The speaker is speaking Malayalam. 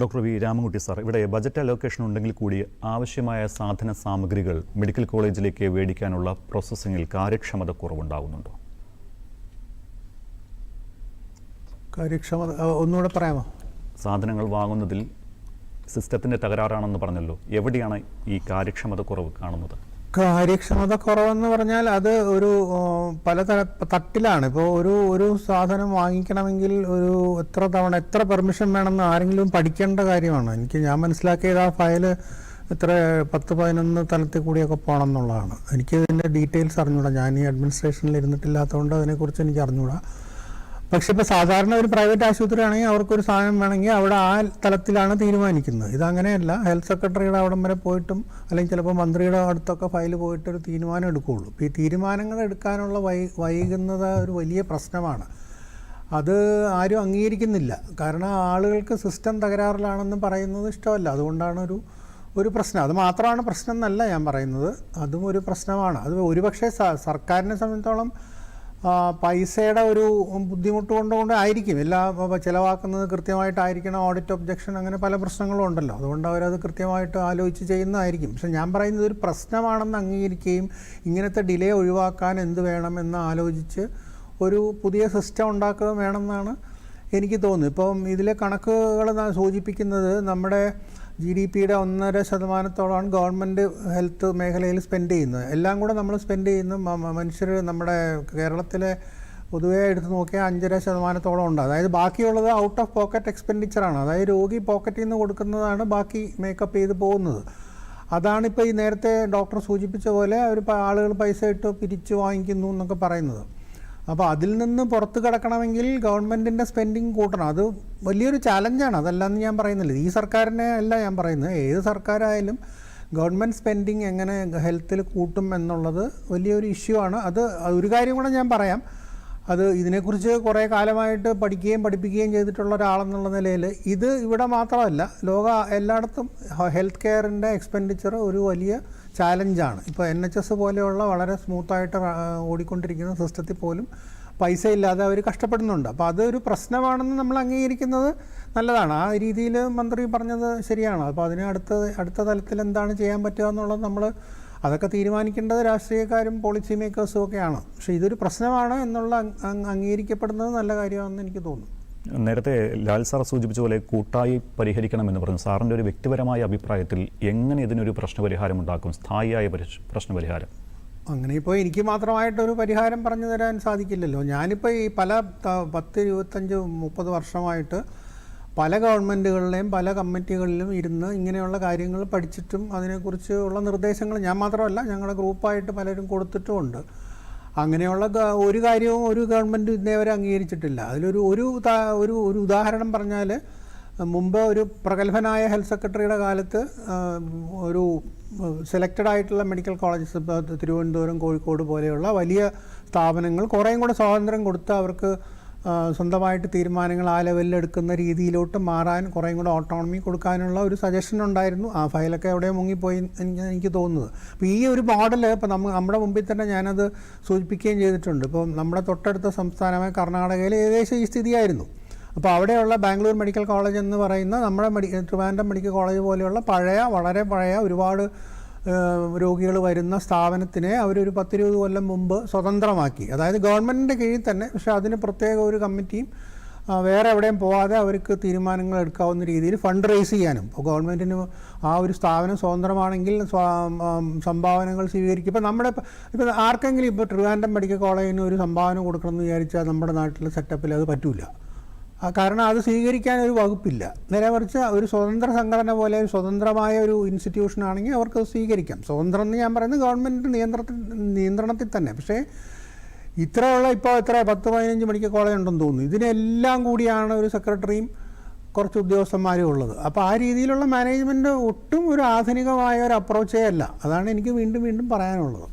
ഡോക്ടർ വി രാമൻകുട്ടി സാർ, ഇവിടെ ബജറ്റ് അലോക്കേഷൻ ഉണ്ടെങ്കിൽ കൂടി ആവശ്യമായ സാധന സാമഗ്രികൾ മെഡിക്കൽ കോളേജിലേക്ക് മേടിക്കാനുള്ള പ്രോസസ്സിങ്ങിൽ കാര്യക്ഷമത കുറവുണ്ടാകുന്നുണ്ടോ? കാര്യക്ഷമത ഒന്നുകൂടെ പറയാമോ? സാധനങ്ങൾ വാങ്ങുന്നതിൽ സിസ്റ്റത്തിൻ്റെ തകരാറാണെന്ന് പറഞ്ഞല്ലോ, എവിടെയാണ് ഈ കാര്യക്ഷമത കുറവ് കാണുന്നത്? കാര്യക്ഷമത കുറവെന്ന് പറഞ്ഞാൽ അത് ഒരു പല തട്ടിലാണ്. ഇപ്പോൾ ഒരു സാധനം വാങ്ങിക്കണമെങ്കിൽ ഒരു എത്ര പെർമിഷൻ വേണമെന്ന് ആരെങ്കിലും പഠിക്കേണ്ട കാര്യമാണ്. ഞാൻ മനസ്സിലാക്കിയത് ആ ഫയല് എത്ര 10-11 തലത്തിൽ കൂടിയൊക്കെ പോകണം എന്നുള്ളതാണ്. എനിക്ക് ഇതിൻ്റെ ഡീറ്റെയിൽസ് അറിഞ്ഞൂടാ. ഞാൻ ഈ അഡ്മിനിസ്ട്രേഷനിൽ ഇരുന്നിട്ടില്ലാത്തതുകൊണ്ട് അതിനെക്കുറിച്ച് എനിക്ക് അറിഞ്ഞൂടാ. പക്ഷെ ഇപ്പോൾ സാധാരണ ഒരു പ്രൈവറ്റ് ആശുപത്രി ആണെങ്കിൽ അവർക്കൊരു സാധനം വേണമെങ്കിൽ അവിടെ ആ തലത്തിലാണ് തീരുമാനിക്കുന്നത്. ഇതങ്ങനെയല്ല. ഹെൽത്ത് സെക്രട്ടറിയുടെ അവിടം വരെ പോയിട്ടും അല്ലെങ്കിൽ ചിലപ്പോൾ മന്ത്രിയുടെ അടുത്തൊക്കെ ഫയൽ പോയിട്ട് ഒരു തീരുമാനം എടുക്കുകയുള്ളൂ. ഇപ്പോൾ ഈ തീരുമാനങ്ങൾ എടുക്കാനുള്ള വൈകുന്നത് ഒരു വലിയ പ്രശ്നമാണ്. അത് ആരും അംഗീകരിക്കുന്നില്ല. കാരണം ആളുകൾക്ക് സിസ്റ്റം തകരാറിലാണെന്ന് പറയുന്നത് ഇഷ്ടമല്ല. അതുകൊണ്ടാണ് ഒരു പ്രശ്നം. അത് മാത്രമാണ് പ്രശ്നം എന്നല്ല ഞാൻ പറയുന്നത്, അതും ഒരു പ്രശ്നമാണ്. അത് ഒരുപക്ഷെ സർക്കാരിനെ സംബന്ധിച്ചോളം പൈസയുടെ ഒരു ബുദ്ധിമുട്ട് കൊണ്ടുകൊണ്ട് ആയിരിക്കും ചിലവാക്കുന്നത് കൃത്യമായിട്ടായിരിക്കണം. ഓഡിറ്റ് ഒബ്ജക്ഷൻ അങ്ങനെ പല പ്രശ്നങ്ങളും ഉണ്ടല്ലോ. അതുകൊണ്ട് അവരത് കൃത്യമായിട്ട് ആലോചിച്ച് ചെയ്യുന്നതായിരിക്കും. പക്ഷെ ഞാൻ പറയുന്നത് ഒരു പ്രശ്നമാണെന്ന് അംഗീകരിക്കുകയും ഇങ്ങനത്തെ ഡിലേ ഒഴിവാക്കാൻ എന്ത് വേണമെന്ന് ആലോചിച്ച് ഒരു പുതിയ സിസ്റ്റം ഉണ്ടാക്കുകയും വേണമെന്നാണ് എനിക്ക് തോന്നുന്നത്. ഇപ്പം ഇതിലെ കണക്കുകൾ സൂചിപ്പിക്കുന്നത് നമ്മുടെ GDPയുടെ 1.5% ഗവൺമെൻറ് ഹെൽത്ത് മേഖലയിൽ സ്പെൻഡ് ചെയ്യുന്നത്. എല്ലാം കൂടെ നമ്മൾ സ്പെൻഡ് ചെയ്യുന്ന മനുഷ്യർ നമ്മുടെ കേരളത്തിലെ പൊതുവേ എടുത്ത് നോക്കിയാൽ 5.5% ഉണ്ട്. അതായത് ബാക്കിയുള്ളത് ഔട്ട് ഓഫ് പോക്കറ്റ് എക്സ്പെൻഡിച്ചറാണ്. അതായത് രോഗി പോക്കറ്റിൽ നിന്ന് കൊടുക്കുന്നതാണ് ബാക്കി മേക്കപ്പ് ചെയ്ത് പോകുന്നത്. അതാണിപ്പോൾ ഈ നേരത്തെ ഡോക്ടർ സൂചിപ്പിച്ച പോലെ ആളുകൾ പൈസ ഇട്ട് പിരിച്ച് വാങ്ങിക്കുന്നു എന്നൊക്കെ പറയുന്നത്. അപ്പോൾ അതിൽ നിന്ന് പുറത്ത് കിടക്കണമെങ്കിൽ ഗവൺമെൻറ്റിൻ്റെ സ്പെൻഡിങ് കൂട്ടണം. അത് വലിയൊരു ചാലഞ്ചാണ്. അതല്ലാന്ന് ഞാൻ പറയുന്നില്ല. ഈ സർക്കാരിനെ അല്ല ഞാൻ പറയുന്നത്, ഏത് സർക്കാരായാലും ഗവൺമെൻറ് സ്പെൻഡിങ് എങ്ങനെ ഹെൽത്തിൽ കൂട്ടും എന്നുള്ളത് വലിയൊരു ഇഷ്യൂ ആണ്. അത് ഒരു കാര്യം കൂടെ ഞാൻ പറയാം. അത് ഇതിനെക്കുറിച്ച് കുറേ കാലമായിട്ട് പഠിപ്പിക്കുകയും ചെയ്തിട്ടുള്ള ഒരാളെന്നുള്ള നിലയിൽ ഇത് ഇവിടെ മാത്രമല്ല, എല്ലായിടത്തും ഹെൽത്ത് കെയറിൻ്റെ എക്സ്പെൻഡിച്ചർ ഒരു വലിയ ചാലഞ്ചാണ്. ഇപ്പോൾ NHS പോലെയുള്ള വളരെ സ്മൂത്തായിട്ട് ഓടിക്കൊണ്ടിരിക്കുന്ന സിസ്റ്റത്തിൽ പോലും പൈസ ഇല്ലാതെ അവർ കഷ്ടപ്പെടുന്നുണ്ട്. അപ്പോൾ അതൊരു പ്രശ്നമാണെന്ന് നമ്മൾ അംഗീകരിക്കുന്നത് നല്ലതാണ്. ആ രീതിയിൽ മന്ത്രി പറഞ്ഞത് ശരിയാണ്. അപ്പോൾ അതിന് അടുത്ത തലത്തിൽ എന്താണ് ചെയ്യാൻ പറ്റുക എന്നുള്ളത് അതൊക്കെ തീരുമാനിക്കേണ്ടത് രാഷ്ട്രീയക്കാരും പോളിസി മേക്കേഴ്സും ഒക്കെയാണ്. പക്ഷേ ഇതൊരു പ്രശ്നമാണ് എന്നുള്ള അംഗീകരിക്കപ്പെടുന്നത് നല്ല കാര്യമാണെന്ന് എനിക്ക് തോന്നുന്നു. നേരത്തെ ലാൽ സാർ സൂചിപ്പിച്ച പോലെ കൂട്ടായി പരിഹരിക്കണമെന്ന് പറഞ്ഞു. സാറിൻ്റെ ഒരു വ്യക്തിപരമായ അഭിപ്രായത്തിൽ എങ്ങനെ ഇതിനൊരു പ്രശ്നപരിഹാരം ഉണ്ടാക്കും, സ്ഥായിയായ പ്രശ്നപരിഹാരം? അങ്ങനെ ഇപ്പോൾ എനിക്ക് മാത്രമായിട്ടൊരു പരിഹാരം പറഞ്ഞു തരാൻ സാധിക്കില്ലല്ലോ. ഞാനിപ്പോൾ ഈ പല 10, 25, 30 വർഷമായിട്ട് പല ഗവൺമെൻറ്റുകളിലെയും പല കമ്മിറ്റികളിലും ഇരുന്ന് ഇങ്ങനെയുള്ള കാര്യങ്ങൾ പഠിച്ചിട്ടും അതിനെക്കുറിച്ച് ഉള്ള നിർദ്ദേശങ്ങൾ ഞാൻ മാത്രമല്ല ഞങ്ങളുടെ ഗ്രൂപ്പായിട്ട് പലരും കൊടുത്തിട്ടുമുണ്ട്. അങ്ങനെയുള്ള ഒരു കാര്യവും ഒരു ഗവൺമെൻറ് ഇന്നേവരെ അംഗീകരിച്ചിട്ടില്ല. അതിലൊരു ഒരു ഉദാഹരണം പറഞ്ഞാൽ, മുമ്പ് ഒരു പ്രഗത്ഭനായ ഹെൽത്ത് സെക്രട്ടറിയുടെ കാലത്ത് ഒരു സെലക്റ്റഡ് ആയിട്ടുള്ള മെഡിക്കൽ കോളേജസ്, തിരുവനന്തപുരം, കോഴിക്കോട് പോലെയുള്ള വലിയ സ്ഥാപനങ്ങൾ കുറേയും കൂടെ സ്വാതന്ത്ര്യം കൊടുത്ത് അവർക്ക് സ്വന്തമായിട്ട് തീരുമാനങ്ങൾ ആ ലെവലിൽ എടുക്കുന്ന രീതിയിലോട്ട് മാറാൻ കുറേയും കൂടെ ഓട്ടോണമി കൊടുക്കാനുള്ള ഒരു സജഷൻ ഉണ്ടായിരുന്നു. ആ ഫയലൊക്കെ എവിടെ മുങ്ങിപ്പോയി എനിക്ക് തോന്നുന്നത്. അപ്പോൾ ഈ ഒരു മോഡൽ ഇപ്പോൾ നമ്മുടെ മുമ്പിൽ തന്നെ ഞാനത് സൂചിപ്പിക്കുകയും ചെയ്തിട്ടുണ്ട്. ഇപ്പോൾ നമ്മുടെ തൊട്ടടുത്ത സംസ്ഥാനമായ കർണാടകയിൽ ഏകദേശം ഈ സ്ഥിതിയായിരുന്നു. അപ്പോൾ അവിടെയുള്ള ബാംഗ്ലൂർ മെഡിക്കൽ കോളേജ് എന്ന് പറയുന്ന നമ്മുടെ ട്രിവാൻഡ്രം മെഡിക്കൽ കോളേജ് പോലെയുള്ള വളരെ പഴയ ഒരുപാട് രോഗികൾ വരുന്ന സ്ഥാപനത്തിനെ അവരൊരു 10-20 കൊല്ലം മുമ്പ് സ്വതന്ത്രമാക്കി. അതായത് ഗവൺമെൻറ്റിൻ്റെ കീഴിൽ തന്നെ, പക്ഷേ അതിന് പ്രത്യേക ഒരു കമ്മിറ്റിയും വേറെ എവിടെയും പോകാതെ അവർക്ക് തീരുമാനങ്ങൾ എടുക്കാവുന്ന രീതിയിൽ ഫണ്ട് റേസ് ചെയ്യാനും. ഇപ്പോൾ ഗവൺമെൻറ്റിന് ആ ഒരു സ്ഥാപനം സ്വതന്ത്രമാണെങ്കിൽ സംഭാവനകൾ സ്വീകരിക്കും. ഇപ്പോൾ ആർക്കെങ്കിലും ഇപ്പോൾ ട്രിവാൻഡ്രം മെഡിക്കൽ കോളേജിന് ഒരു സംഭാവന കൊടുക്കണമെന്ന് വിചാരിച്ചാൽ നമ്മുടെ നാട്ടിലെ സെറ്റപ്പിൽ അത് പറ്റില്ല. കാരണം അത് സ്വീകരിക്കാൻ ഒരു വകുപ്പില്ല. നേരെ മറിച്ച് ഒരു സ്വതന്ത്ര സംഘടന പോലെ ഒരു സ്വതന്ത്രമായ ഒരു ഇൻസ്റ്റിറ്റ്യൂഷൻ ആണെങ്കിൽ അവർക്ക് സ്വീകരിക്കാം. സ്വതന്ത്രം എന്ന് ഞാൻ പറയുന്നത് ഗവൺമെൻറ് നിയന്ത്രണത്തിൽ തന്നെ. പക്ഷേ ഇത്രയുള്ള ഇപ്പോൾ 10-15 മെഡിക്കൽ കോളേജ് ഉണ്ടെന്ന് തോന്നുന്നു. ഇതിനെല്ലാം കൂടിയാണ് ഒരു സെക്രട്ടറിയും കുറച്ച് ഉദ്യോഗസ്ഥന്മാരും ഉള്ളത്. അപ്പോൾ ആ രീതിയിലുള്ള മാനേജ്മെൻറ്റ് ഒട്ടും ഒരു ആധുനികമായ ഒരു അപ്രോച്ചേ അല്ല. അതാണ് എനിക്ക് വീണ്ടും പറയാനുള്ളത്.